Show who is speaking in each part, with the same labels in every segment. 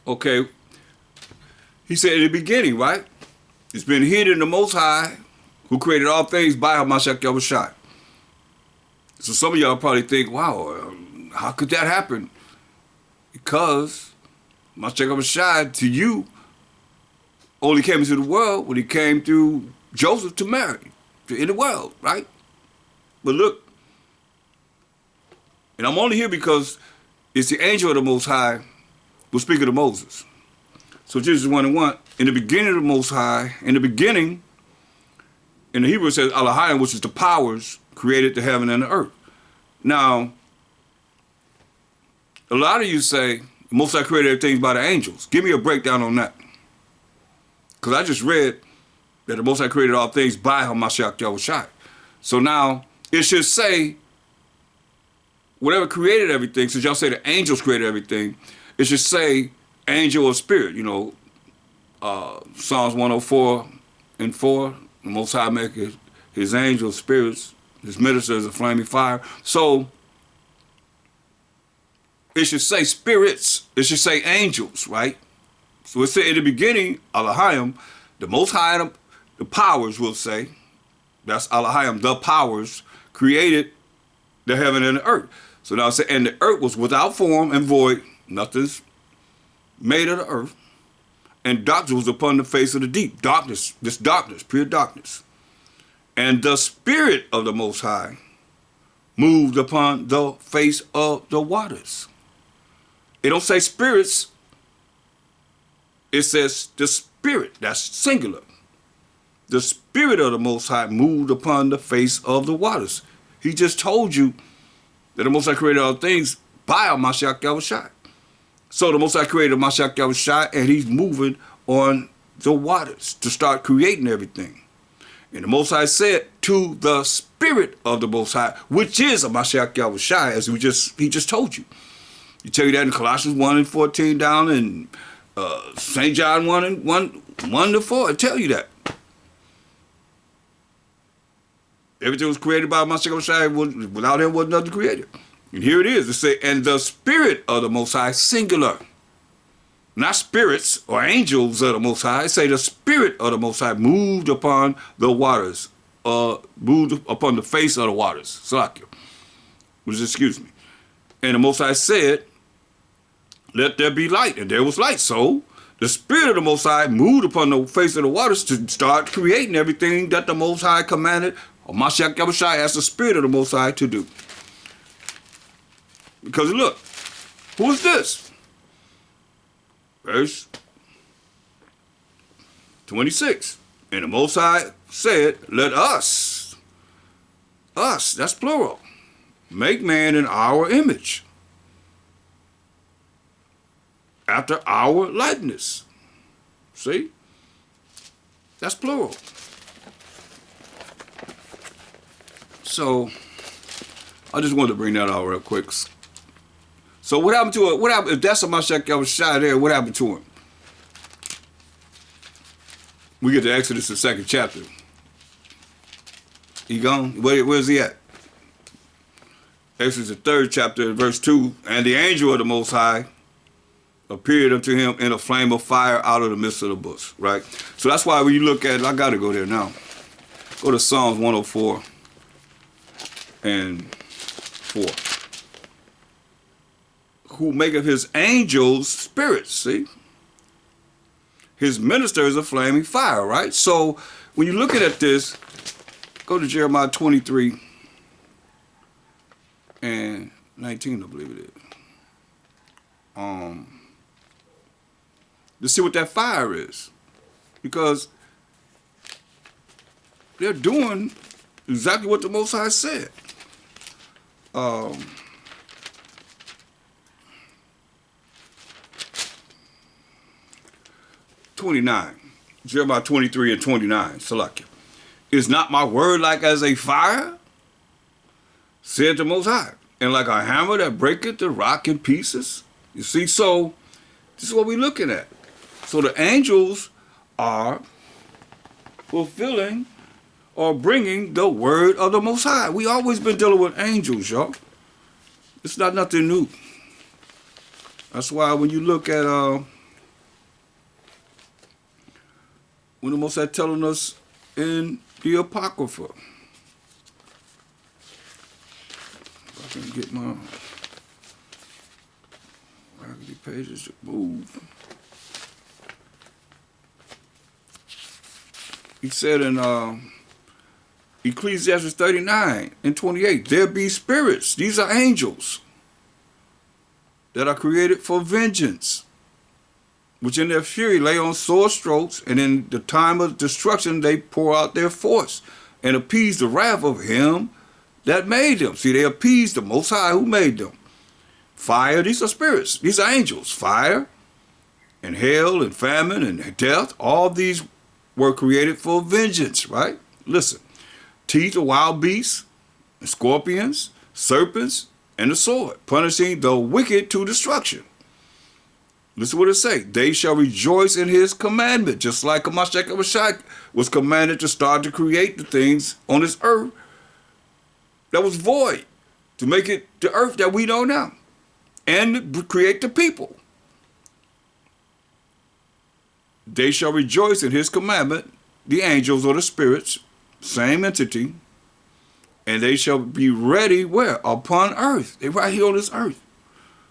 Speaker 1: Okay. He said in the beginning, right? It's been hid in the Most High, who created all things by Hamashiach Yahushua. So some of y'all probably think, wow, how could that happen? Because Hamashiach Yahushua to you only came into the world when he came through Joseph to Mary, in the world, right? But look, and I'm only here because it's the angel of the Most High who speaking to Moses. So Genesis 1:1, in the beginning of the Most High, in the beginning, in the Hebrew it says Elohim, which is the powers, created the heaven and the earth. Now, a lot of you say, the Most High created everything by the angels. Give me a breakdown on that. Because I just read that the Most High created all things by Hamashiach Yahushua. So now, it should say, whatever created everything, since y'all say the angels created everything, it should say angel or spirit, you know, Psalms 104:4, the Most High make his angels, spirits, his ministers a flaming fire. So it should say spirits, it should say angels, right? So it said in the beginning, Elohim, the Most High, the powers will say, that's Elohim, the powers, created the heaven and the earth. So now it said, and the earth was without form and void, nothing's made of the earth, and darkness was upon the face of the deep. Darkness, this darkness, pure darkness. And the Spirit of the Most High moved upon the face of the waters. It don't say spirits, it says the Spirit, that's singular. The Spirit of the Most High moved upon the face of the waters. He just told you that the Most High created all things by Hamashiach Yahushua. So the Most High created Hamashiach Yahushua, and he's moving on the waters to start creating everything. And the Most High said to the Spirit of the Most High, which is Hamashiach Yahushua, as he just told you. He tell you that in Colossians 1:14 down in St. John 1:1-4. It tell you that. Everything was created by Hamashiach Yahushua. Without him, wasn't nothing created. And here it is. It say, and the Spirit of the Most High, singular. Not spirits or angels of the Most High. It say the Spirit of the Most High moved upon the waters. Moved upon the face of the waters. Salakia. Excuse me. And the Most High said, let there be light. And there was light. So the Spirit of the Most High moved upon the face of the waters to start creating everything that the Most High commanded Hamashiach Yahushua as the Spirit of the Most High to do. Because look, who is this? Verse 26. And the Most High said, let us, that's plural, make man in our image, after our likeness. See? That's plural. So, I just wanted to bring that out real quick. So what happened to it? What happened if that's Hamashiach Yahushua there? What happened to him? We get to Exodus, the 2nd chapter. He gone? Where's he at? Exodus, the 3rd chapter, verse 2. And the angel of the Most High appeared unto him in a flame of fire out of the midst of the bush. Right. So that's why when you look at it, I got to go there now. Go to Psalms 104:4. Who maketh his angels spirits, see? His ministers a flaming fire, right? So when you're looking at this, go to Jeremiah 23:19, I believe it is. To see what that fire is. Because they're doing exactly what the Most High said. 29, Jeremiah 23:29, Salakia. Is not my word like as a fire? Said the Most High, and like a hammer that breaketh the rock in pieces? You see, so this is what we're looking at. So the angels are fulfilling or bringing the word of the Most High. We always been dealing with angels, y'all. It's not nothing new. That's why when you look at When the Most High telling us in the Apocrypha. If I can get my raggedy pages to move. He said in Ecclesiastes 39 and 28, there be spirits, these are angels, that are created for vengeance, which in their fury lay on sore strokes, and in the time of destruction they pour out their force, and appease the wrath of him that made them. See, they appease the Most High who made them. Fire, these are spirits, these are angels. Fire and hail and famine and death, all these were created for vengeance, right? Listen, teeth of wild beasts, and scorpions, serpents, and the sword, punishing the wicked to destruction. Listen what it say. They shall rejoice in his commandment, just like Hamashiach was commanded to start to create the things on this earth that was void, to make it the earth that we know now, and create the people. They shall rejoice in his commandment, the angels or the spirits, same entity, and they shall be ready where? Upon earth. They're right here on this earth.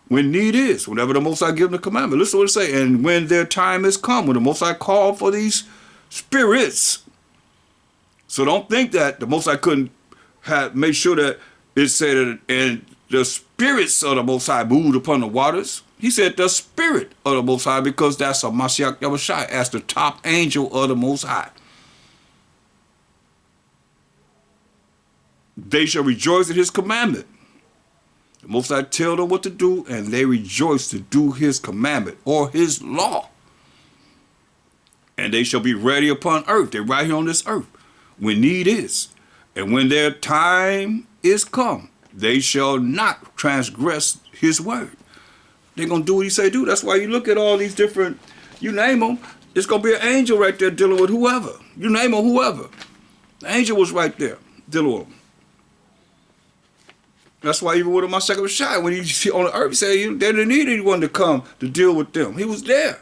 Speaker 1: When need is, whenever the Most High give them the commandment. Listen to what it say. And when their time is come, when the Most High called for these spirits. So don't think that the Most High couldn't have made sure that it said, and the spirits of the Most High moved upon the waters. He said the spirit of the Most High, because that's a Mashiach Yahushua as the top angel of the Most High. They shall rejoice in his commandment. The Most High tell them what to do, and they rejoice to do his commandment or his law. And they shall be ready upon earth. They're right here on this earth when need is. And when their time is come, they shall not transgress his word. They're going to do what he say do. That's why you look at all these different, you name them, it's going to be an angel right there dealing with whoever. You name them, whoever. The angel was right there dealing with them. That's why even with my second shot, when he on the earth, he said they didn't need anyone to come to deal with them. He was there.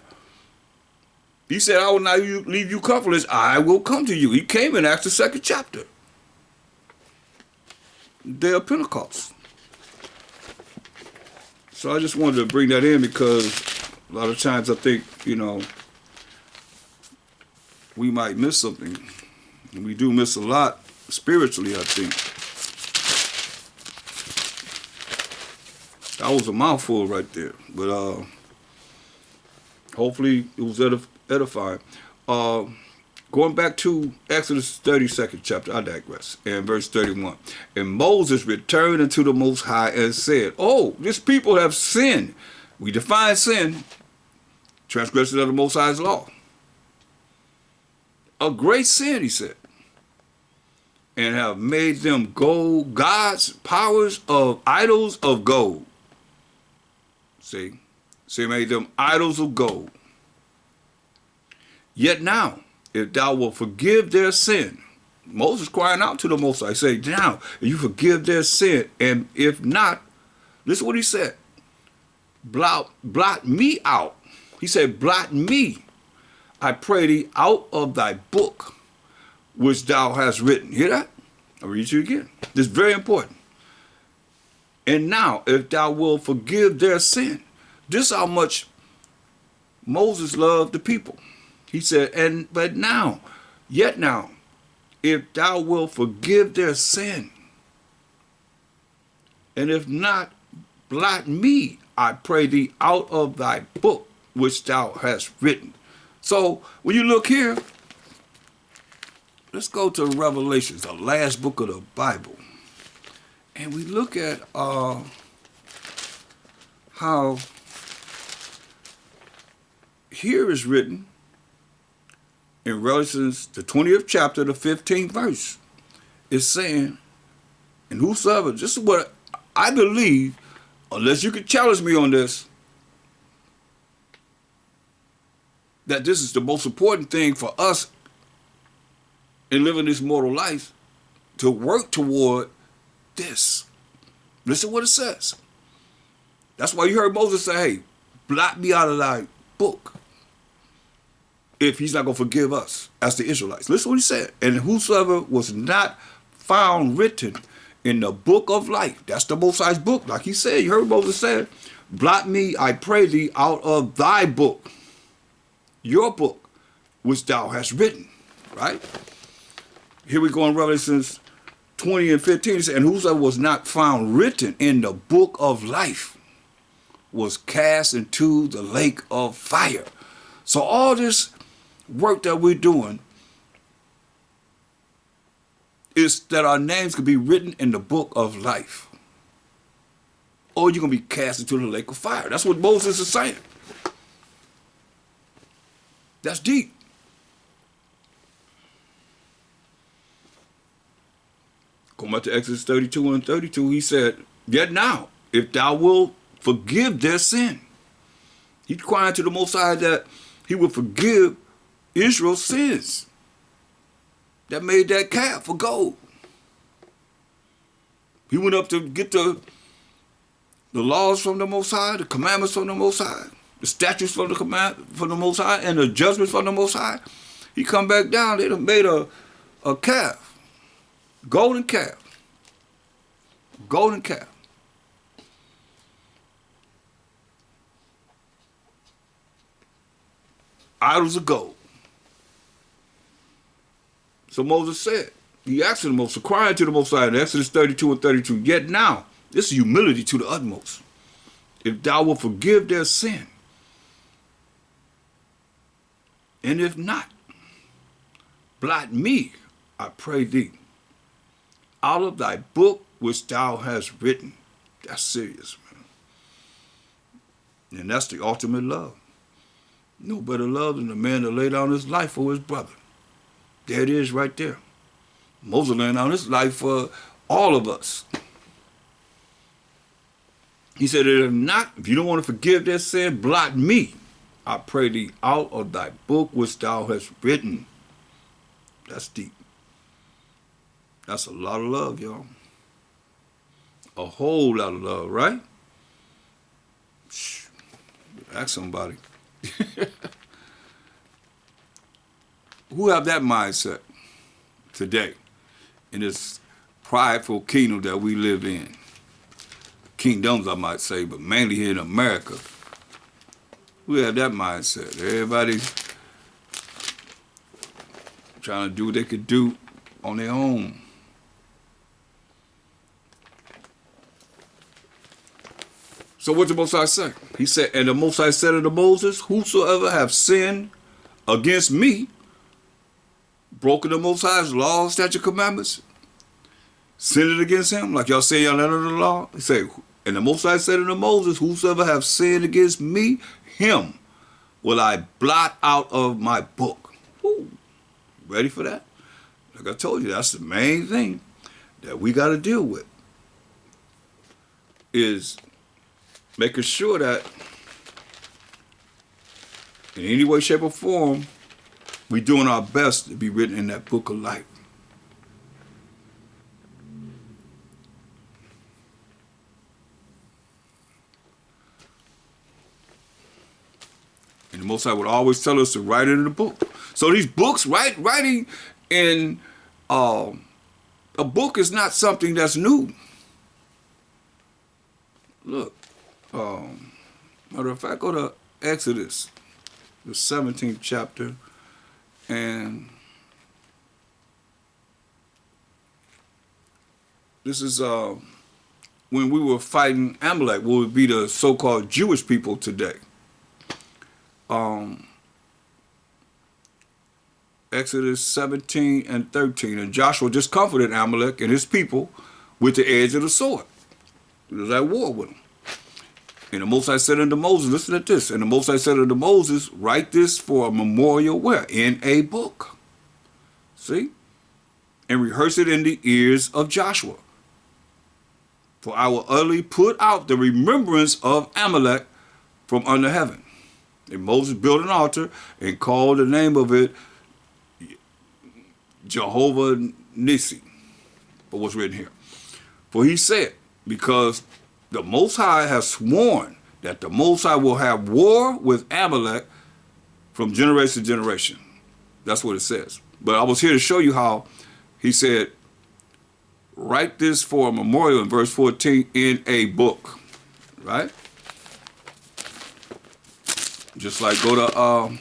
Speaker 1: He said, I will not leave you comfortless. I will come to you. He came in Acts the 2nd chapter. Day of Pentecost. So I just wanted to bring that in because a lot of times I think, we might miss something. And we do miss a lot spiritually, I think. That was a mouthful right there. But hopefully it was edifying. Going back to Exodus 32nd chapter, I digress, and verse 31. And Moses returned unto the Most High and said, oh, this people have sinned. We define sin, transgression of the Most High's law. A great sin, he said. And have made them gods, powers of idols of gold. See? So he made them idols of gold. Yet now, if thou wilt forgive their sin, Moses crying out to the Most High, say, now, if you forgive their sin, and if not, this is what he said, blot me out. He said, blot me, I pray thee, out of thy book, which thou hast written. Hear that? I'll read you again. This is very important. And now, if thou wilt forgive their sin, this is how much Moses loved the people. He said, but now, yet now, if thou wilt forgive their sin, and if not, blot me, I pray thee, out of thy book, which thou hast written. So, when you look here, let's go to Revelations, the last book of the Bible. And we look at how here is written, in Revelations, the 20th chapter, the 15th verse, is saying, and whosoever, this is what I believe, unless you can challenge me on this, that this is the most important thing for us in living this mortal life, to work toward this. Listen what it says. That's why you heard Moses say, hey, blot me out of thy book. if he's not going to forgive us as the Israelites. Listen to what he said. And whosoever was not found written in the book of life, that's the Most High's book. Like he said, you heard Moses said, blot me, I pray thee, out of thy book, your book, which thou hast written. Right? Here we go in Revelations 20 and 15. It said, and whosoever was not found written in the book of life was cast into the lake of fire. So all this work that we're doing is that our names could be written in the book of life. Or you're going to be cast into the lake of fire. That's what Moses is saying. That's deep. Going back to Exodus 32 and 32, he said, yet now, if thou wilt forgive their sin. He's crying to the Most High that he will forgive Israel's sins that made that calf for gold. He went up to get the laws from the Most High, the commandments from the Most High, the statutes from the Most High, and the judgments from the Most High. He come back down, they done made a calf, golden calf, golden calf. Idols of gold. So Moses said, he asked the Most, crying to the Most High in Exodus 32 and 32, yet now, this is humility to the utmost, if thou wilt forgive their sin, and if not, blot me, I pray thee, out of thy book which thou hast written. That's serious, man. And that's the ultimate love. No better love than the man that laid down his life for his brother. There it is right there. Moses laying down his life for all of us. He said, if not, if you don't want to forgive their sin, blot me, I pray thee, out of thy book which thou hast written. That's deep. That's a lot of love, y'all. A whole lot of love, right? Shh. Ask somebody. Who have that mindset today in this prideful kingdom that we live in? Kingdoms, I might say, but mainly here in America. Who have that mindset? Everybody trying to do what they could do on their own. So what did the Most High say? He said, and the Most High said unto Moses, whosoever have sinned against me, broken the Most High's law, statute, commandments, sinned against him, like y'all say y'all under the law. He said, and the Most High said unto Moses, whosoever have sinned against me, him will I blot out of my book. Woo. Ready for that? Like I told you, that's the main thing that we got to deal with, is making sure that in any way, shape, or form, we're doing our best to be written in that book of life. And the Most High would always tell us to write it in the book. So these books, writing in a book is not something that's new. Look, matter of fact, go to Exodus, the 17th chapter, and this is when we were fighting Amalek, what would be the so-called Jewish people today. Exodus 17 and 13, and Joshua just comforted Amalek and his people with the edge of the sword. He was at war with them. And the Most High said unto Moses, listen to this, and the Most High said unto Moses, write this for a memorial where? In a book. See? And rehearse it in the ears of Joshua. For I will utterly put out the remembrance of Amalek from under heaven. And Moses built an altar and called the name of it Jehovah Nissi. But what's written here? For he said, because the Most High has sworn that the Most High will have war with Amalek from generation to generation. That's what it says. But I was here to show you how he said, write this for a memorial in verse 14 in a book, right? Just like go to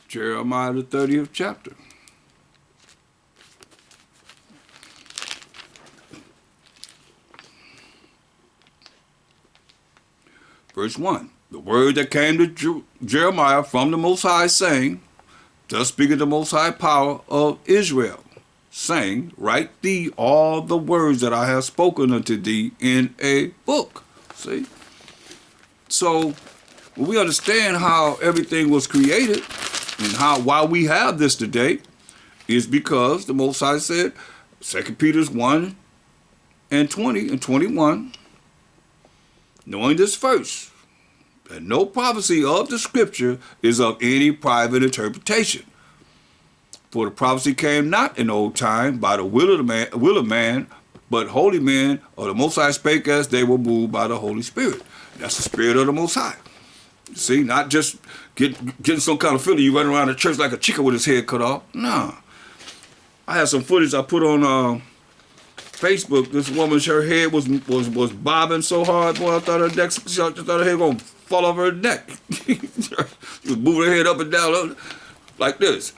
Speaker 1: Jeremiah the 30th chapter. Verse 1, the word that came to Jeremiah from the Most High, saying, thus speaketh the Most High power of Israel, saying, write thee all the words that I have spoken unto thee in a book. See? So, when we understand how everything was created and why we have this today, is because the Most High said, 2 Peter 1 and 20 and 21, knowing this first, that no prophecy of the scripture is of any private interpretation. For the prophecy came not in old time by the will of man, but holy men of the Most High spake as they were moved by the Holy Spirit. That's the Spirit of the Most High. See, not just getting some kind of feeling you running around the church like a chicken with his head cut off. No. I had some footage I put on Facebook. This woman, her head was bobbing so hard, boy, I thought her neck, I thought her head gonna fall off her neck. She was moving her head up and down like this.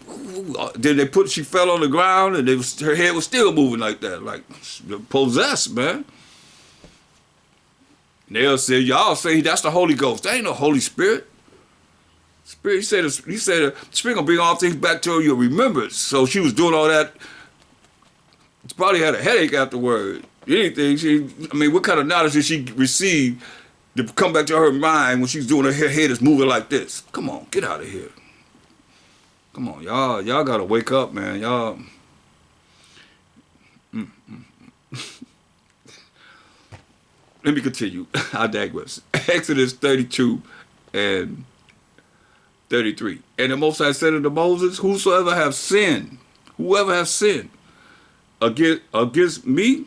Speaker 1: Then she fell on the ground, and her head was still moving like that, like possessed, man. And they'll say, y'all say that's the Holy Ghost. That ain't no Holy Spirit. Spirit, he said the Spirit gonna bring all things back to your remembrance. So she was doing all that. She probably had a headache afterward. Anything, what kind of knowledge did she receive to come back to her mind when she's doing her head is moving like this? Come on, get out of here. Come on, y'all gotta wake up, man. Y'all. Let me continue. I digress. Exodus 32 and 33. And the Most High said unto Moses, whoever have sinned against me,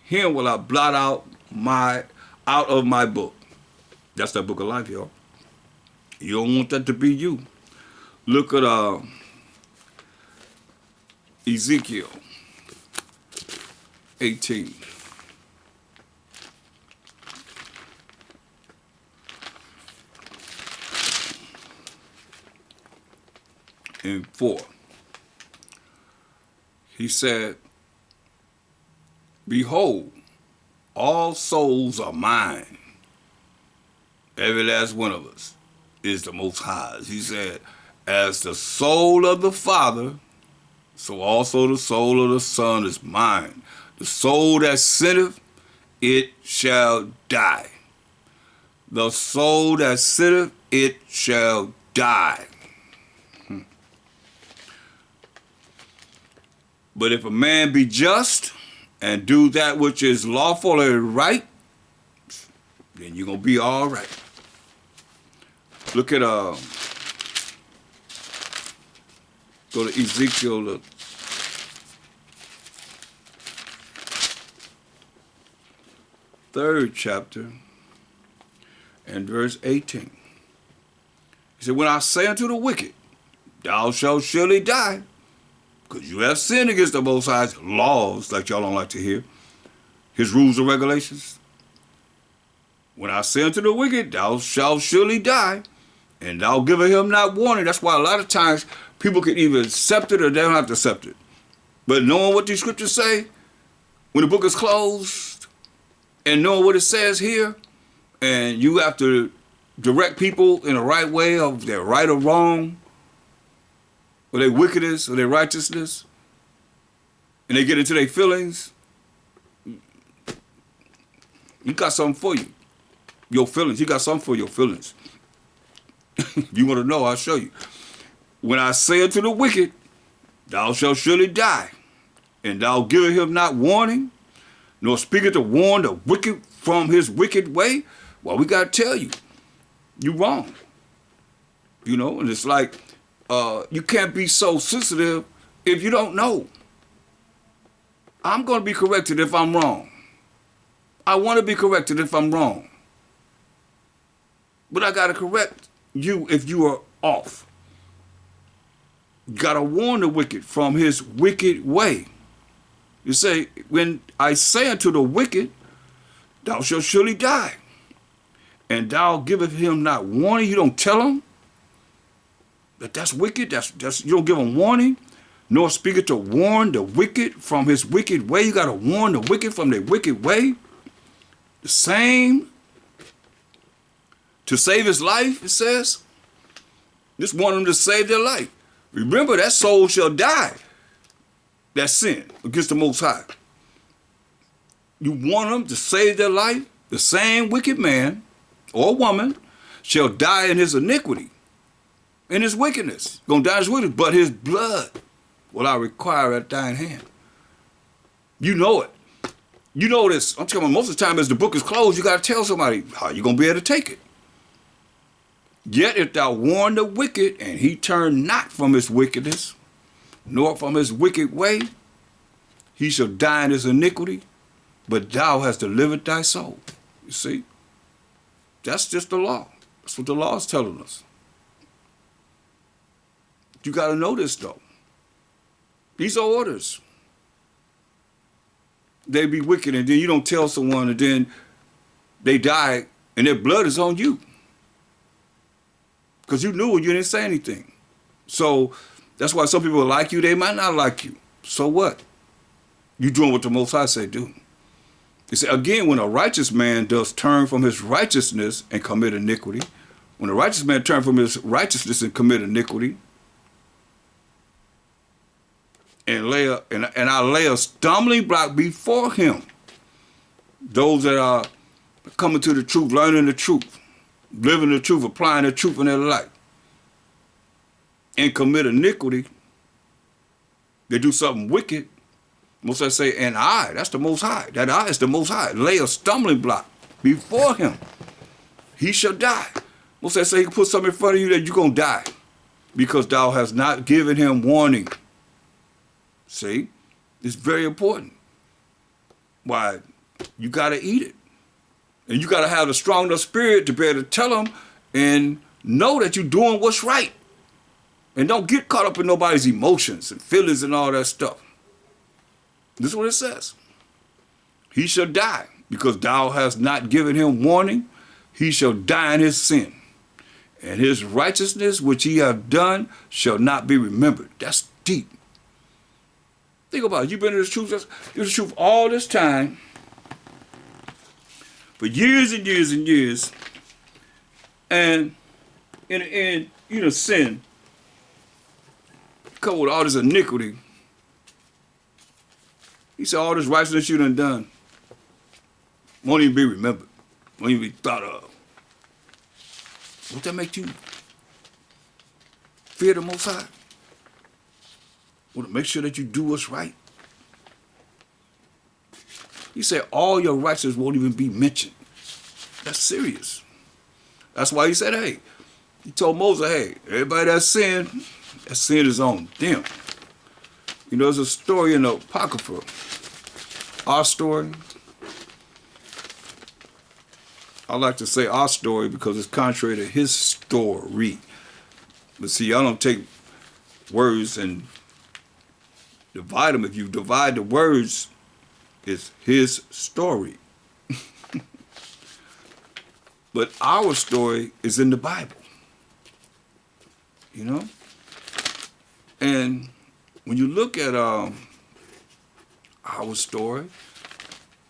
Speaker 1: him will I blot out of my book. That's that book of life, y'all. You don't want that to be you. Look at Ezekiel 18. And 4. He said, behold, all souls are mine. Every last one of us is the Most High's. He said, as the soul of the Father, so also the soul of the Son is mine. The soul that sinneth, it shall die. The soul that sinneth, it shall die. But if a man be just and do that which is lawful and right, then you're going to be all right. Look at, go to Ezekiel, third chapter and verse 18. He said, when I say unto the wicked, thou shalt surely die, because you have sinned against the Most High's laws, like y'all don't like to hear, his rules and regulations. When I say unto the wicked, thou shalt surely die, and thou givest him not warning. That's why a lot of times people can either accept it or they don't have to accept it. But knowing what these scriptures say, when the book is closed, and knowing what it says here, and you have to direct people in the right way of their right or wrong, or their wickedness, or their righteousness, and they get into their feelings, he got something for you. Your feelings, he got something for your feelings. If you want to know, I'll show you. When I say unto the wicked, thou shalt surely die, and thou givest him not warning, nor speaketh to warn the wicked from his wicked way, well, we got to tell you, you wrong. You know, and it's like, you can't be so sensitive if you don't know. I'm going to be corrected if I'm wrong. I want to be corrected if I'm wrong. But I got to correct you if you are off. You got to warn the wicked from his wicked way. You say, when I say unto the wicked, thou shalt surely die, and thou giveth him not warning, you don't tell him that's wicked, that's you don't give him warning, nor speaketh to warn the wicked from his wicked way. You got to warn the wicked from their wicked way. The same to save his life, it says. Just want him to save their life. Remember, that soul shall die. That sin against the Most High. You want them to save their life? The same wicked man or woman shall die in his iniquity, in his wickedness. Gonna die in his wickedness, but his blood will I require at thine hand. You know it. You know this. I'm telling you, most of the time as the book is closed, you got to tell somebody how you going to be able to take it. Yet if thou warn the wicked, and he turn not from his wickedness, nor from his wicked way, he shall die in his iniquity, but thou hast delivered thy soul. You see? That's just the law. That's what the law is telling us. You got to know this, though. These are orders. They be wicked, and then you don't tell someone, and then they die, and their blood is on you. Because you knew and you didn't say anything. So that's why some people like you, they might not like you. So what? You doing what the Most High say do. He said, again, when a righteous man does turn from his righteousness and commit iniquity, when a righteous man turn from his righteousness and commit iniquity, and I lay a stumbling block before him, those that are coming to the truth, learning the truth, living the truth, applying the truth in their life, and commit iniquity, they do something wicked. Most I say, and I, that's the Most High. That I is the Most High. Lay a stumbling block before him. He shall die. Most I say, he can put something in front of you that you're going to die because thou hast not given him warning. See? It's very important. Why? You got to eat it. And you got to have a strong enough spirit to be able to tell them and know that you're doing what's right. And don't get caught up in nobody's emotions and feelings and all that stuff. This is what it says. He shall die because thou hast not given him warning. He shall die in his sin. And his righteousness which he hath done shall not be remembered. That's deep. Think about it. You've been in the truth all this time. For years and years and years. And in the end, you done sin. Coupled with all this iniquity. He said all this righteousness you done won't even be remembered. Won't even be thought of. Won't that make you fear the Most High? Want to make sure that you do what's right? He said all your righteousness won't even be mentioned. That's serious. That's why he said, hey, he told Moses, hey, everybody that sin is on them. You know, there's a story in the Apocrypha, our story. I like to say our story because it's contrary to his story. But see, y'all don't take words and divide them. If you divide the words, it's his story. But our story is in the Bible. You know? And when you look at our story,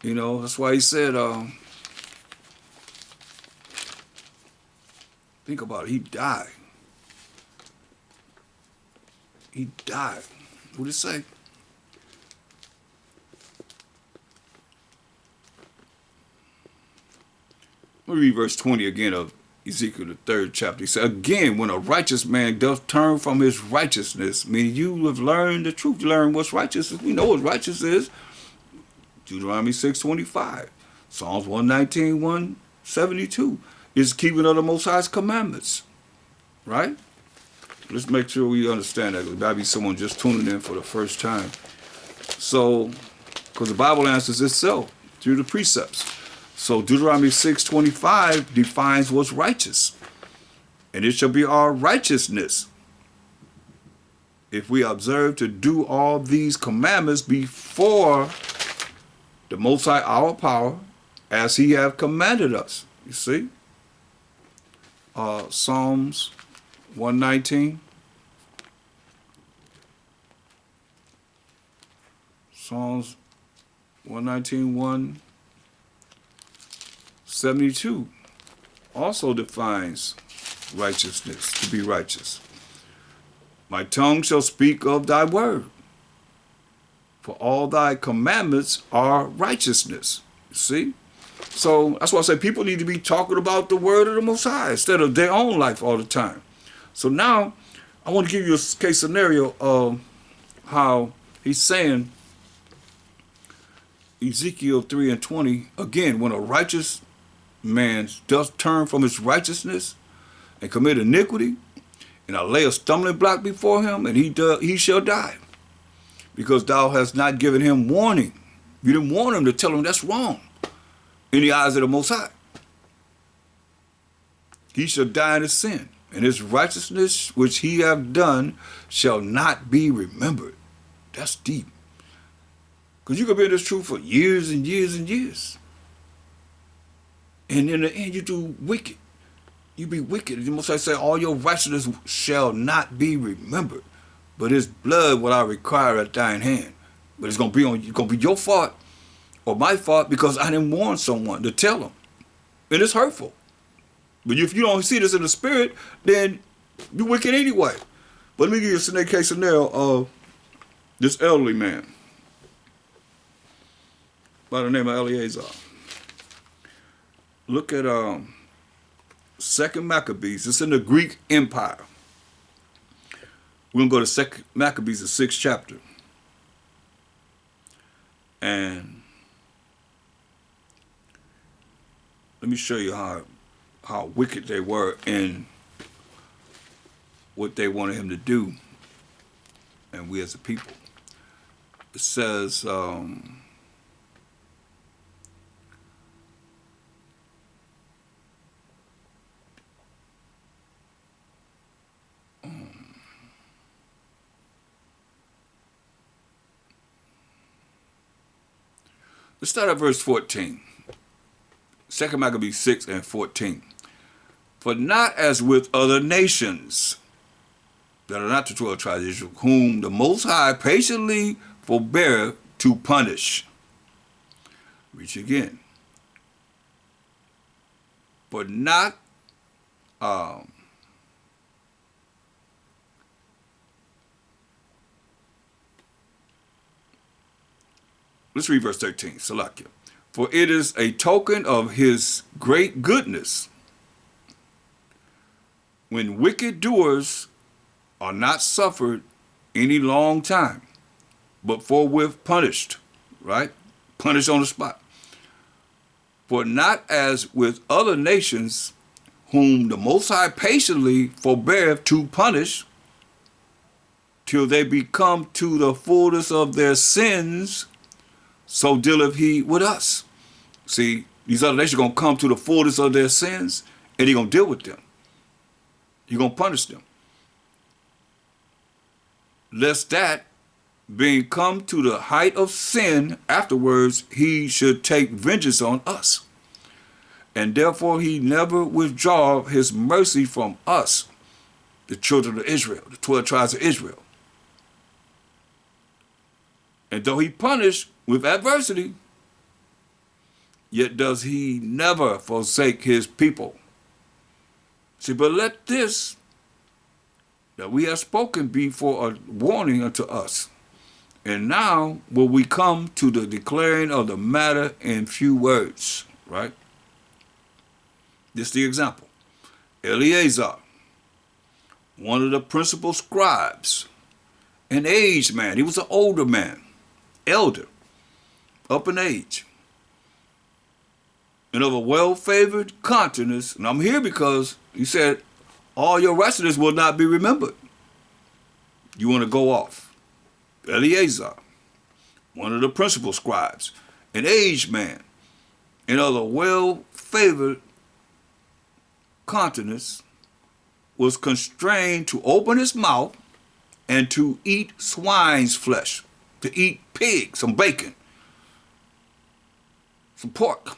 Speaker 1: you know, that's why he said, think about it, he died. He died. What did it say? Let me read verse 20 again of Ezekiel, the 3rd chapter. He said, again, when a righteous man doth turn from his righteousness, meaning you have learned the truth, you learn what's righteous. We know what righteous is. Deuteronomy 6:25, Psalms 119, 172 is keeping of the Most High's commandments. Right? Let's make sure we understand that. There might be someone just tuning in for the first time. So, because the Bible answers itself through the precepts. So Deuteronomy 6:25 defines what's righteous. And it shall be our righteousness if we observe to do all these commandments before the Most High our power, as he hath commanded us. You see? Psalms 119. Psalms 119, 172 also defines righteousness, to be righteous. My tongue shall speak of thy word, for all thy commandments are righteousness. You see? So that's why I say people need to be talking about the word of the Most High instead of their own life all the time. So now I want to give you a case scenario of how he's saying, Ezekiel 3:20, again, when a righteous man does turn from his righteousness and commit iniquity, and I lay a stumbling block before him, and he shall die, because thou hast not given him warning. You didn't warn him to tell him that's wrong in the eyes of the Most High. He shall die in his sin, and his righteousness which he have done shall not be remembered. That's deep. Because you could be in this truth for years and years and years. And in the end, you do wicked. You be wicked. The Most High say, all your righteousness shall not be remembered, but his blood will I require at thine hand. But it's gonna be your fault or my fault because I didn't warn someone to tell them. And it's hurtful. But if you don't see this in the spirit, then you're wicked anyway. But let me give you a case scenario of this elderly man by the name of Eleazar. Look at 2 Maccabees. It's in the Greek Empire. We're going to go to 2 Maccabees, the 6th chapter. And let me show you how wicked they were in what they wanted him to do, and we as a people. It says, let's start at verse 14. 2 Maccabees 6 and 14. For not as with other nations that are not the 12 tribes of Israel, whom the Most High patiently forbear to punish. Reach again. For not let's read verse 13, Salakia. For it is a token of his great goodness when wicked doers are not suffered any long time, but forthwith punished, right? Punished on the spot. For not as with other nations, whom the Most High patiently forbeareth to punish, till they become to the fullness of their sins, so dealeth he with us. See, these other nations are going to come to the fullness of their sins, and he's going to deal with them. He's going to punish them. Lest that, being come to the height of sin, afterwards he should take vengeance on us. And therefore he never withdraw his mercy from us, the children of Israel, the 12 tribes of Israel. And though he punished with adversity, yet does he never forsake his people. See, but let this that we have spoken be for a warning unto us. And now will we come to the declaring of the matter in few words, right? This is the example. Eleazar, one of the principal scribes, an aged man. He was an older man, elder, up in age, and of a well-favored countenance. And I'm here because he said, all your righteousness will not be remembered. You want to go off. Eleazar, one of the principal scribes, an aged man. and of a well-favored countenance, was constrained to open his mouth and to eat swine's flesh, to eat pig, some bacon, some pork,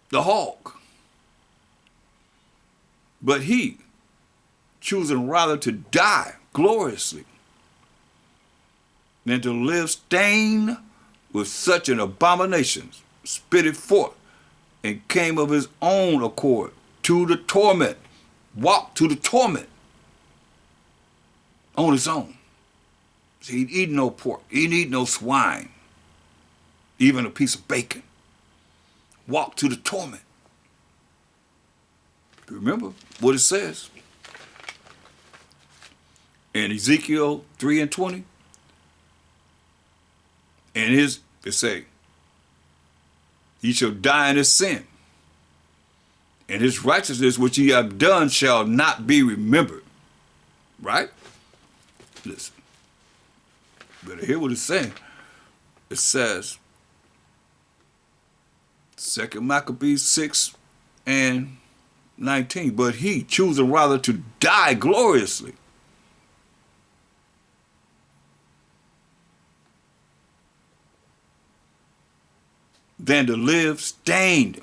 Speaker 1: the hog. But he, choosing rather to die gloriously than to live stained with such an abomination, spit it forth, and came of his own accord to the torment, walked to the torment on his own. See, he'd eat no pork, he'd eat no swine, even a piece of bacon. Walked to the torment. Remember what it says in Ezekiel 3:20. And it say, he shall die in his sin, and his righteousness which he have done shall not be remembered. Right? Listen. Better hear what it's saying. It says, 2 Maccabees 6:19, but he, choosing rather to die gloriously than to live stained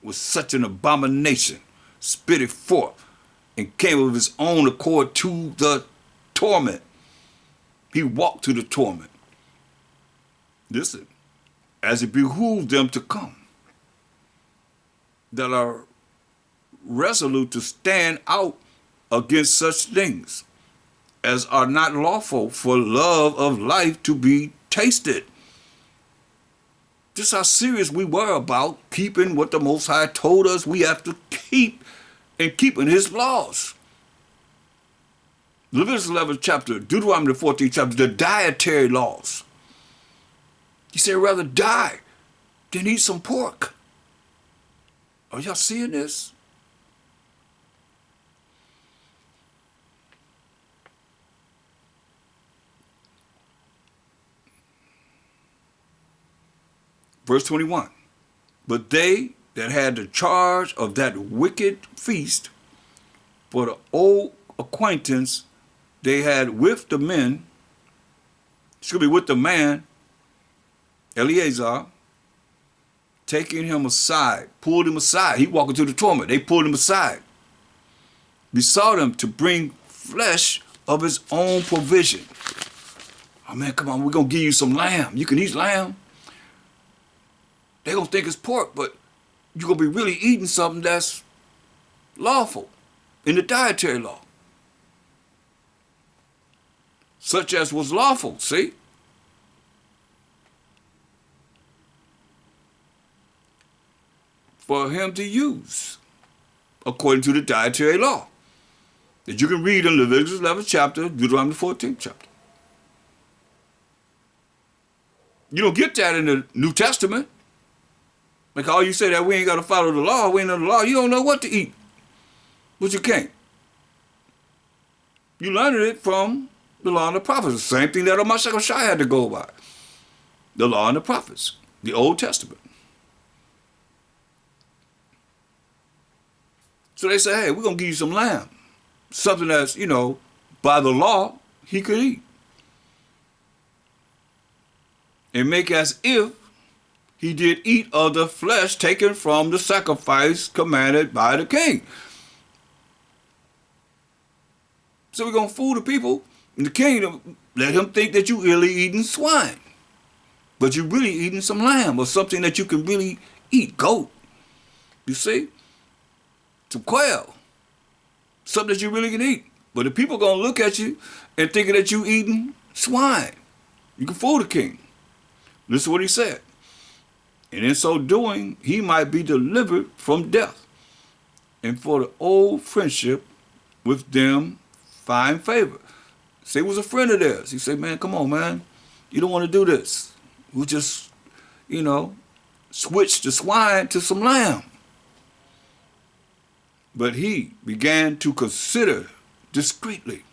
Speaker 1: with such an abomination, spit it forth, and came of his own accord to the torment. He walked to the torment. Listen, as it behooved them to come, that are resolute to stand out against such things as are not lawful for love of life to be tasted. Just how serious we were about keeping what the Most High told us we have to keep, and keeping his laws. Leviticus 11 chapter, Deuteronomy 14 chapter, the dietary laws. He said rather die than eat some pork. Are y'all seeing this? Verse 21. But they that had the charge of that wicked feast, for the old acquaintance they had with the men, with the man, Eleazar, taking him aside, pulled him aside. He walked into the torment. They pulled him aside. Besought him to bring flesh of his own provision. Oh man, come on, we're going to give you some lamb. You can eat lamb. They're going to think it's pork, but you're going to be really eating something that's lawful in the dietary law. Such as was lawful, see? For him to use, according to the dietary law, that you can read in Leviticus 11 chapter, Deuteronomy 14 chapter. You don't get that in the New Testament. Like all you say that we ain't got to follow the law, we ain't under the law, you don't know what to eat. But you can't. You learned it from the law and the prophets. The same thing that Shai had to go by. The law and the prophets, the Old Testament. So they say, hey, we're going to give you some lamb. Something that's, by the law, he could eat. And make as if he did eat of the flesh taken from the sacrifice commanded by the king. So we're going to fool the people in the kingdom, let him think that you really eating swine. But you're really eating some lamb or something that you can really eat, goat. You see? Some quail. Something that you really can eat. But the people going to look at you and thinking that you eating swine. You can fool the king. Listen to what he said. And in so doing, he might be delivered from death. And for the old friendship with them find favor. Say he was a friend of theirs. He said, man, come on, man. You don't want to do this. We'll just, switch the swine to some lamb. But he began to consider discreetly.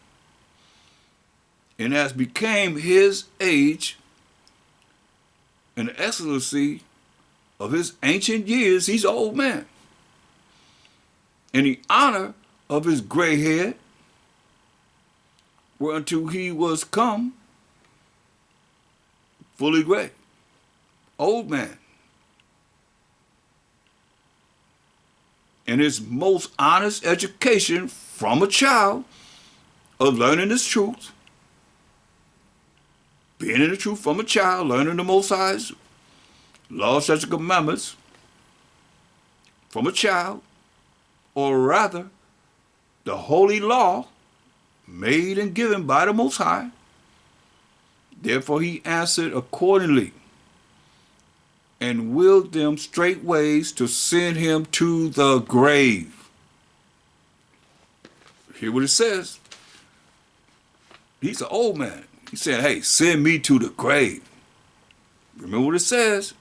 Speaker 1: And as became his age and the excellency of his ancient years, he's an old man. In the honor of his gray head, whereunto he was come fully gray. Old man. In his most honest education from a child of learning this truth, being in the truth from a child, learning the Most High's laws, statutes, and commandments from a child, or rather, the holy law made and given by the Most High. Therefore he answered accordingly, and willed them straight ways to send him to the grave. Hear what it says. He's an old man. He said, hey, send me to the grave. Remember what it says,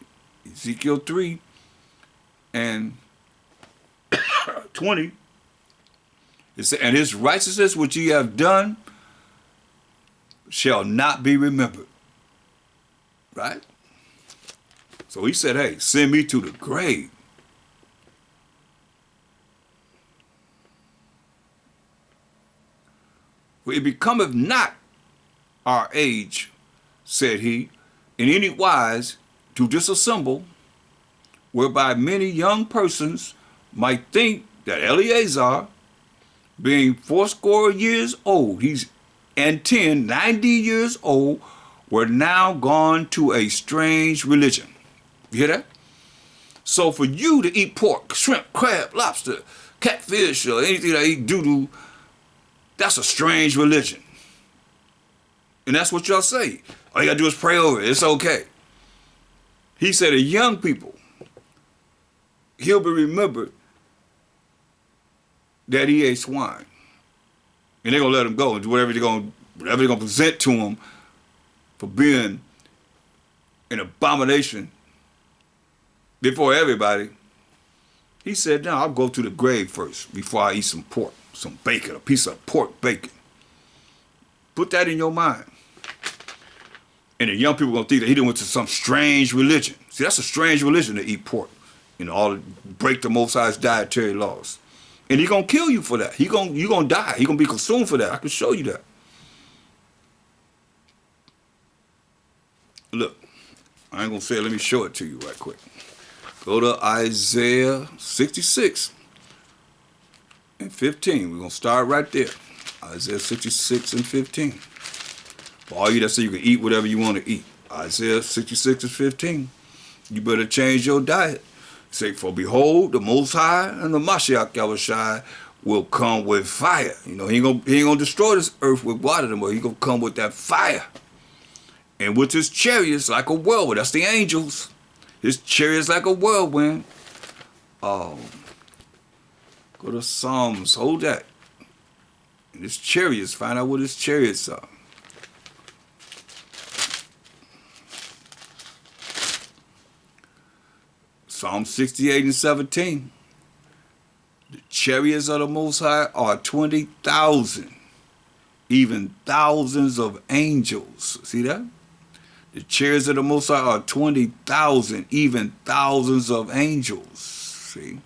Speaker 1: Ezekiel 3 and 20. It said, and his righteousness which ye have done shall not be remembered. Right? So he said, hey, send me to the grave. For it becometh not our age, said he, in any wise to disassemble, whereby many young persons might think that Eleazar, being fourscore years old, and 90 years old, were now gone to a strange religion. You hear that? So for you to eat pork, shrimp, crab, lobster, catfish, or anything that eat doo-doo, that's a strange religion. And that's what y'all say. All you gotta do is pray over it. It's okay. He said to young people, he'll be remembered that he ate swine. And they're gonna let him go and do whatever they're gonna present to him for being an abomination before everybody. He said, no, I'll go to the grave first before I eat some pork, some bacon, a piece of pork bacon. Put that in your mind. And the young people gonna think that he done went to some strange religion. See, that's a strange religion to eat pork, all break the Most High's dietary laws. And he gonna kill you for that. You gonna die. He gonna be consumed for that. I can show you that. Look, I ain't gonna say it. Let me show it to you right quick. Go to Isaiah 66 and 15. We're gonna start right there. Isaiah 66 and 15. For all you that say you can eat whatever you want to eat. Isaiah 66 and 15. You better change your diet. Say, for behold, the Most High and the Mashiach Yahushai will come with fire. He ain't gonna destroy this earth with water anymore. He gonna come with that fire. And with his chariots like a whirlwind. That's the angels. His chariots like a whirlwind. Go to Psalms. Hold that. And his chariots. Find out what his chariots are. Psalm 68 and 17. The chariots of the Most High are 20,000, even thousands of angels. See that? The chariots of the Most High are 20,000, even thousands of angels. See?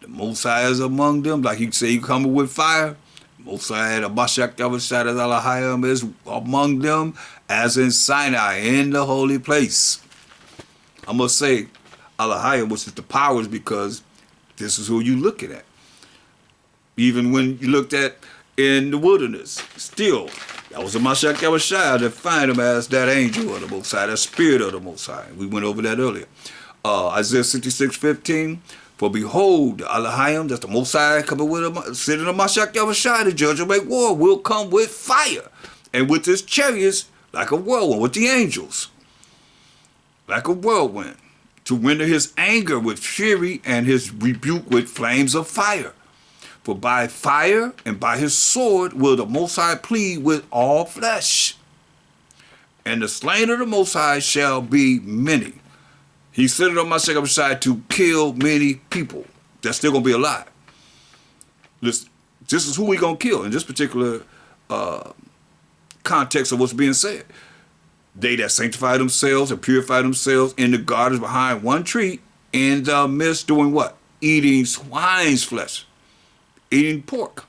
Speaker 1: The Most High is among them. Like you say, you coming with fire. The Most High, the Mashiach Yahushua Alahayim is among them, as in Sinai, in the holy place. I'm going to say, Alahayim, which is the powers, because this is who you looking at. Even when you looked at in the wilderness, still, that was a Mashiach Yahushua that find him as that angel of the Most High, that spirit of the Most High. We went over that earlier. Isaiah 66:15. For behold, the Alahayim, that's the Most High coming with him, sitting on Mashiach Yahushua, the judge will make war, will come with fire, and with his chariots like a whirlwind, with the angels, like a whirlwind, to render his anger with fury and his rebuke with flames of fire. For by fire and by his sword will the Most High plead with all flesh. And the slain of the Most High shall be many. He set it on my second side to kill many people that's still going to be alive. This is who we going to kill in this particular context of what's being said. They that sanctify themselves and purify themselves in the gardens behind one tree in the midst doing what? Eating swine's flesh, eating pork,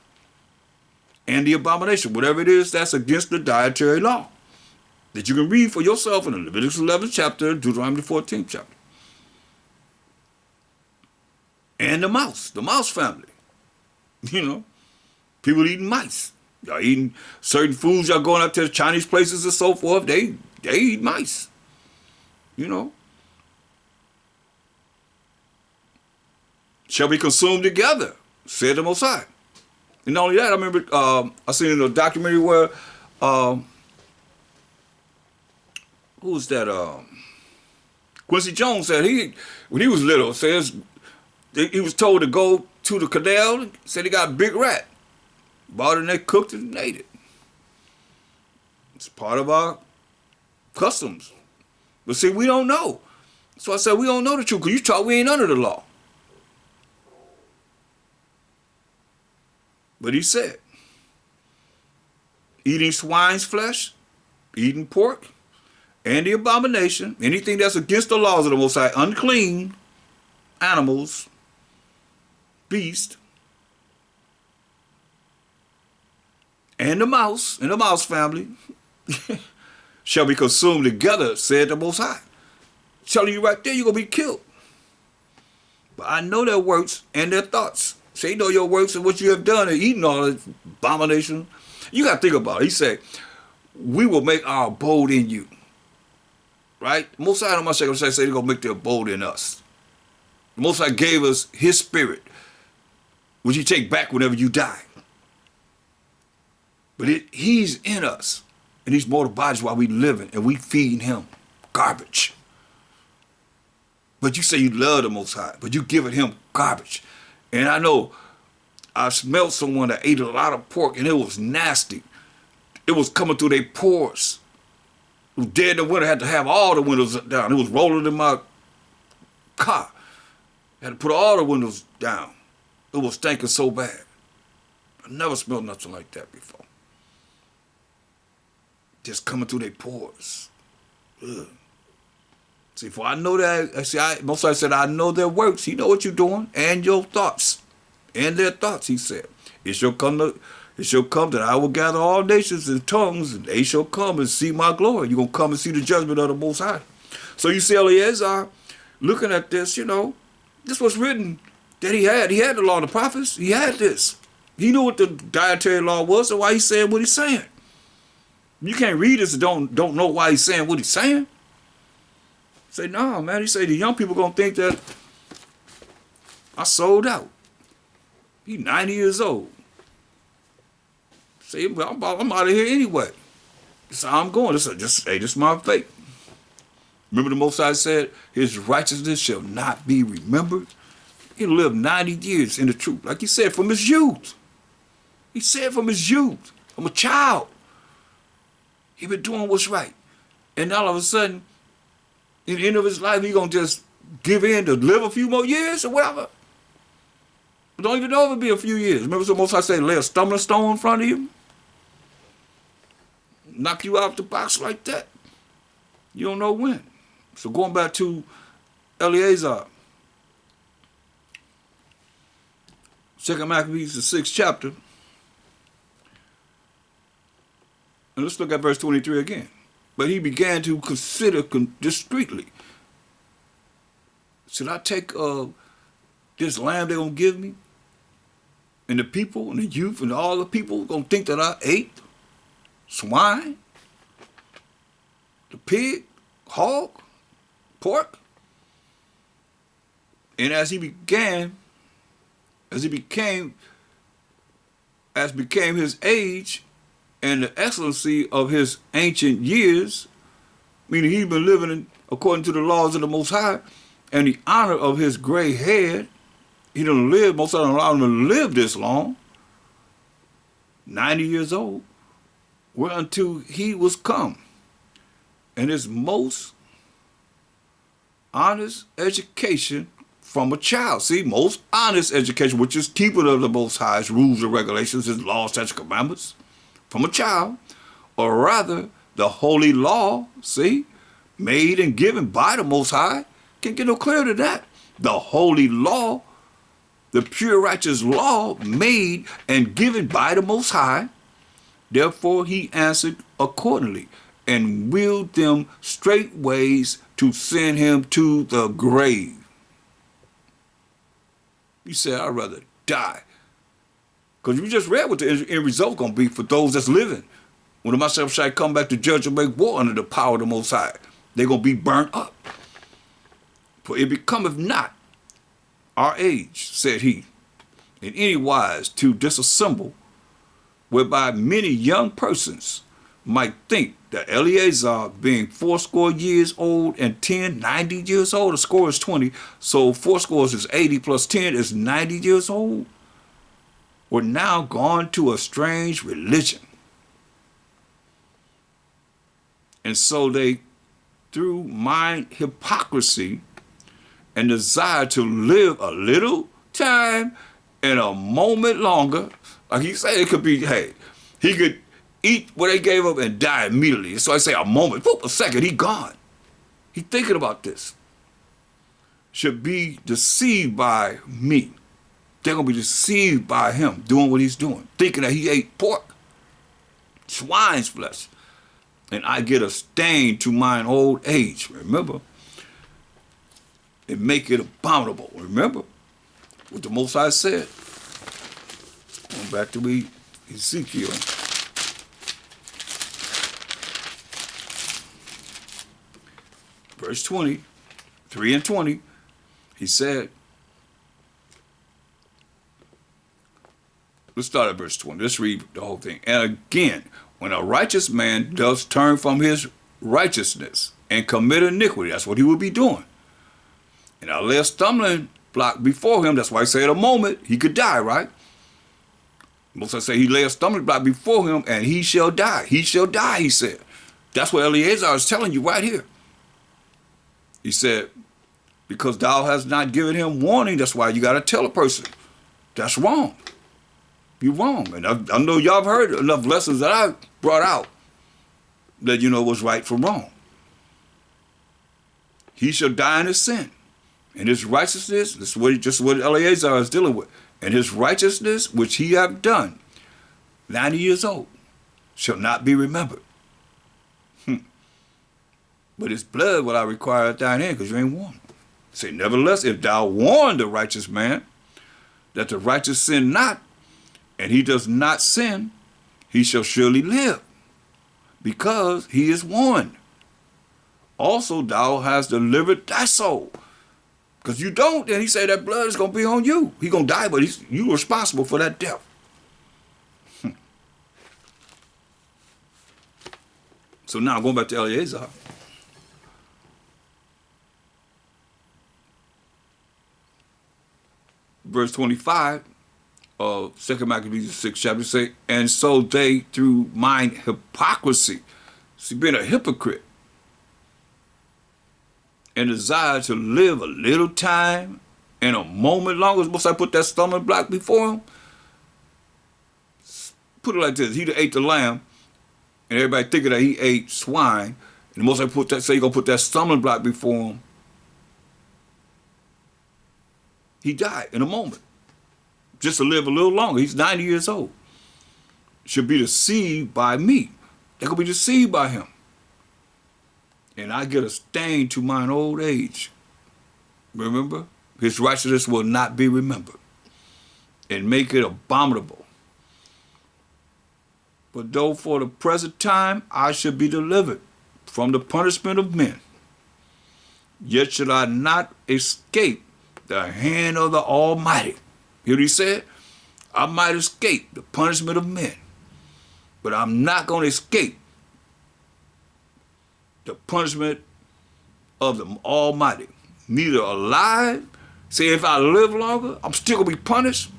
Speaker 1: and the abomination, whatever it is that's against the dietary law, that you can read for yourself in the Leviticus 11th chapter, Deuteronomy 14th chapter. And the mouse family. You know, people eating mice. Y'all eating certain foods, y'all going up to the Chinese places and so forth, they eat mice. You know. Shall be consumed together, said the Most High. And not only that, I remember I seen in a documentary where who was that? Quincy Jones said when he was little, says he was told to go to the canal. Said he got a big rat, bought it and they cooked it and ate it. It's part of our customs. But see, we don't know. So I said we don't know the truth because you taught we ain't under the law. But he said, eating swine's flesh, eating pork, and the abomination, anything that's against the laws of the Most High, unclean animals, beast, and the mouse family, shall be consumed together, said the Most High. Telling you right there, you're going to be killed. But I know their works and their thoughts. Say, know your works and what you have done and eating all this abomination. You got to think about it. He said, we will make our abode in you. Right? The Most High on my second say they're going to make their abode in us. The Most High gave us his spirit, which you take back whenever you die. But he's in us. And these mortal bodies while we living and we feeding him garbage. But you say you love the Most High, but you giving him garbage. And I know I smelled someone that ate a lot of pork and it was nasty. It was coming through their pores. It was dead in the winter, had to have all the windows down. It was rolling in my car. Had to put all the windows down. It was stinking so bad. I never smelled nothing like that before. Just coming through their pores. Ugh. See, for I know that, Most High said, I know their works. He know what you're doing and your thoughts. And their thoughts, he said. It shall come that I will gather all nations and tongues, and they shall come and see my glory. You're going to come and see the judgment of the Most High. So you see Eleazar looking at this, you know, this was written that he had. He had the law of the prophets. He had this. He knew what the dietary law was and why he's saying what he's saying. You can't read this and don't know why he's saying what he's saying. Say, no, man. He say the young people gonna think that I sold out. He 90 years old. Say, I'm out of here anyway. That's how I'm going. This is my fate. Remember the Most High said, his righteousness shall not be remembered. He lived 90 years in the truth. Like he said, from his youth. He said from his youth. From a child. He been doing what's right. And all of a sudden, in the end of his life, he gonna just give in to live a few more years or whatever. But don't even know if it'll be a few years. Remember the Most High said, lay a stumbling stone in front of you? Knock you out the box like that. You don't know when. So going back to Eleazar. 2 Maccabees, the 6th chapter. And let's look at verse 23 again. But he began to consider discreetly. Should I take this land they're going to give me? And the people and the youth and all the people going to think that I ate swine, the pig, hog, pork? And as became his age, and the excellency of his ancient years, meaning he'd been living according to the laws of the Most High, and the honor of his gray head, he done lived, Most High don't allow him to live this long, 90 years old, whereunto he was come, and his most honest education from a child. See, most honest education, which is keeping of the Most High's rules and regulations, his laws, statutes, commandments, from a child, or rather the holy law, see, made and given by the Most High, can't get no clearer than that. the holy law, the pure righteous law made and given by the Most High. Therefore he answered accordingly, and willed them straight ways to send him to the grave. He said, I'd rather die. Because you just read what the end result going to be for those that's living. When the Messiah shall come back to judge and make war under the power of the Most High, they're going to be burnt up. For it becometh not our age, said he, in any wise to disassemble, whereby many young persons might think that Eleazar, being 80 years old and 10, 90 years old, the score is 20, so 80 is 80 plus 10 is 90 years old, were now gone to a strange religion. And so they, through mind hypocrisy and desire to live a little time and a moment longer, like he said, it could be, hey, he could eat what they gave up and die immediately. So I say a moment, whoop, a second, he gone. He thinking about this. Should be deceived by me. They're going to be deceived by him doing what he's doing, thinking that he ate pork, swine's flesh, and I get a stain to mine old age. Remember, and make it abominable. Remember what the Most High said. Going back to Ezekiel. Verse 20, 3 and 20, he said, let's start at verse 20. Let's read the whole thing. And again, when a righteous man does turn from his righteousness and commit iniquity, that's what he will be doing. And I lay a stumbling block before him. That's why I say at a moment he could die, right? Most I say he lay a stumbling block before him and he shall die. He shall die, he said. That's what Eleazar is telling you right here. He said, because thou hast not given him warning, that's why you got to tell a person. That's wrong. You're wrong. And I know y'all have heard enough lessons that I brought out that you know what's right from wrong. He shall die in his sin. And his righteousness, this is just what Eleazar is dealing with. And his righteousness, which he have done, 90 years old, shall not be remembered. But his blood will I require at thine hand, because you ain't warned. Say, nevertheless, if thou warn the righteous man, that the righteous sin not, and he does not sin, he shall surely live, because he is warned. Also, thou hast delivered thy soul. Because you don't, then he say that blood is going to be on you. He going to die, but you responsible for that death. So now, going back to Eleazar. Verse 25 of 2 Maccabees 6 chapter say, and so they through mine hypocrisy, see, being a hypocrite, and desire to live a little time and a moment longer, must I put that stumbling block before him? Put it like this, he that ate the lamb, and everybody thinking that he ate swine, and most I put that, say you're going to put that stumbling block before him, he died in a moment. Just to live a little longer. He's 90 years old. Should be deceived by me. They're going to be deceived by him. And I get a stain to mine old age. Remember? His righteousness will not be remembered. And make it abominable. But though for the present time I should be delivered from the punishment of men, yet should I not escape the hand of the Almighty. Hear what he said? I might escape the punishment of men, but I'm not going to escape the punishment of the Almighty. Neither alive, say if I live longer, I'm still going to be punished,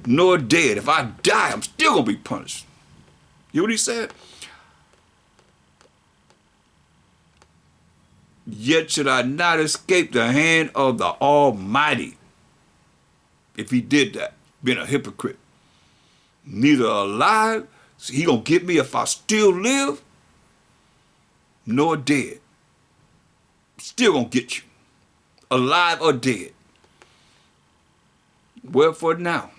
Speaker 1: nor dead. If I die, I'm still going to be punished. You hear what he said? Yet should I not escape the hand of the Almighty. If he did that, being a hypocrite. Neither alive, so he gonna get me if I still live, nor dead. Still gonna get you. alive or dead. Wherefore now,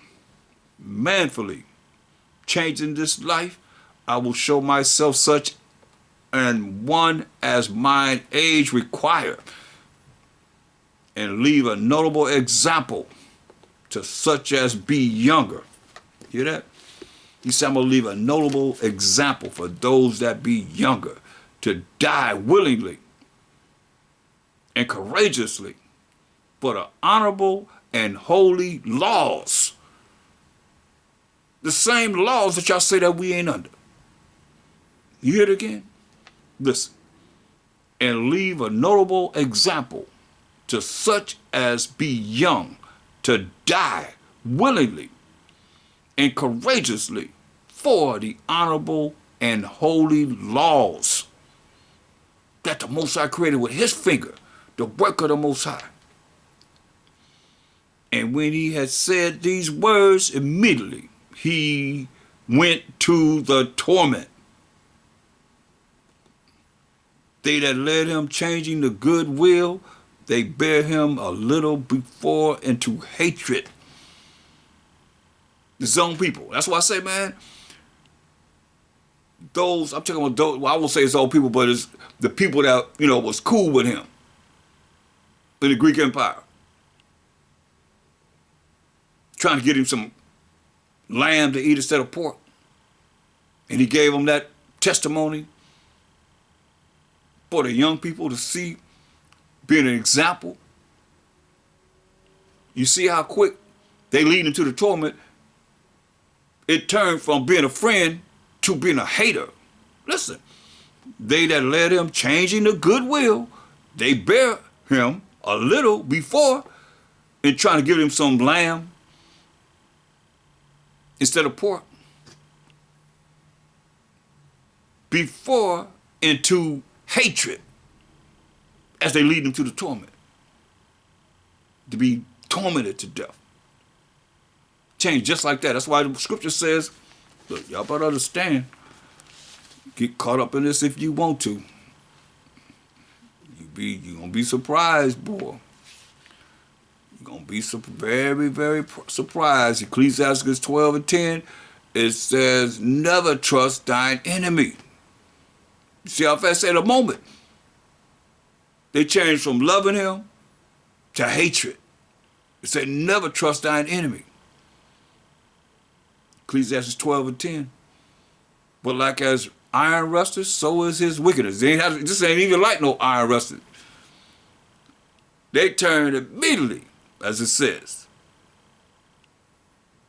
Speaker 1: manfully changing this life, I will show myself such an one as mine age require, and leave a notable example to such as be younger. Hear that? He said, I'm going to leave a notable example for those that be younger, to die willingly and courageously for the honorable and holy laws. The same laws that y'all say that we ain't under. You hear it again? Listen. And leave a notable example to such as be young, to die willingly and courageously for the honorable and holy laws that the Most High created with his finger, the work of the Most High. And when he had said these words, immediately he went to the torment. They that led him changing the good will, they bear him a little before into hatred. His own people. That's why I say, man, those, I'm talking about those, well, I won't say it's old people, but it's the people that, was cool with him in the Greek Empire. Trying to get him some lamb to eat instead of pork. And he gave them that testimony for the young people to see, being an example. You see how quick they lead into the torment. It turned from being a friend to being a hater. Listen, they that led him changing the goodwill, they bear him a little before in trying to give him some lamb instead of pork. Before into hatred as they lead him to the torment, to be tormented to death. Change just like that. That's why the scripture says, look, y'all better understand, get caught up in this if you want to. You're going to be surprised, boy. You're going to be very, very surprised. Ecclesiastes 12:10, it says, never trust thine enemy. You see how fast at a moment they changed from loving him to hatred. It said, never trust thine enemy. Ecclesiastes 12:10. But like as iron rusteth, so is his wickedness. This ain't even like no iron rusted. They turned immediately, as it says,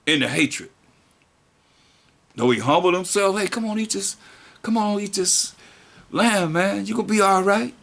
Speaker 1: into hatred. Though he humbled himself, hey, come on, eat this lamb, man. You gonna be all right.